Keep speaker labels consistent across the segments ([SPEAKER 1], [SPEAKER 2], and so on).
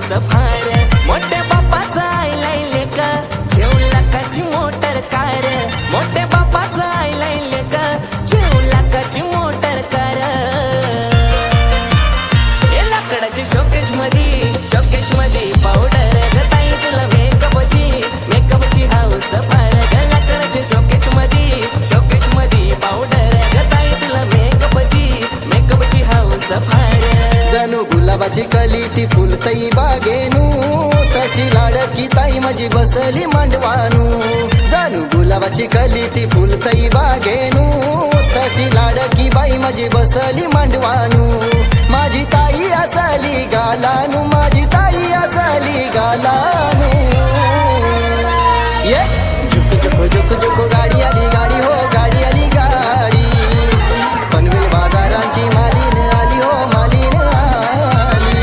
[SPEAKER 1] House फार मोठ्या बापाचा आईलाय लेक जेव लाखाची मोटर कार मोठ्या बापाचा आईलाय लेक जेव लाखाची मोटर कार हे लाकडाची शोकेश मध्ये पावडर ग ताई तुला मेकअपची हाऊस फार ग लाकडाची शोकेश मध्ये पावडर ग ताई तुला मेकअपची हाऊस फार
[SPEAKER 2] जणू गुलाबाची कली ती फुलतई बागेनू तशी लाडकी ताई माझी बसली मांडवानू जणू गुलाबाची कली ती फुलतई बागेनू तशी लाडकी बाई माझी बसली मांडवानू माझी ताई असली गालानू माझी ताई असली गालानू ये झुक झुक झुक झुक गाडी आली गाडी हो गाडी आली गाडी पनवेल बाजारांची मालीन आली हो मालीन आली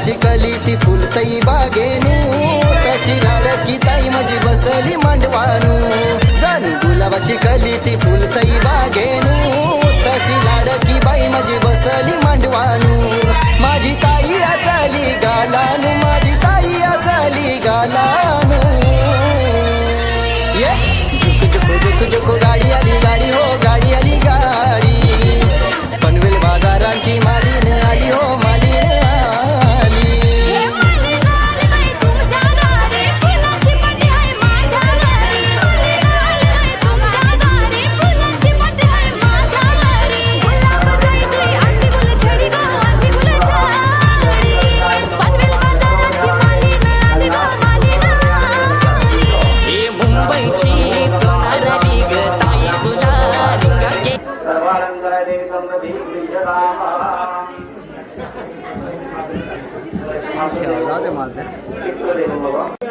[SPEAKER 2] गुलाबाची कली ती फुलतई बागेनू तशी लाडकी ताई माझी बसली मांडवानू जाणू गुलाबाची कली ती फुलतई बागेनू तशी लाडकी बाई माझी बसली मांडवानू माझी ताई आचाली गालानू माझी ताई आचाली गालानू ये जुक जुक गाडी आली गाडी हो गाडी आली गाडी पनवेल बाजारांची मालीन आली हो मालीन आली
[SPEAKER 1] हे मुंबईची सोनारली ग ताई तुला रिंगा के
[SPEAKER 3] जाऊ दे मला ते.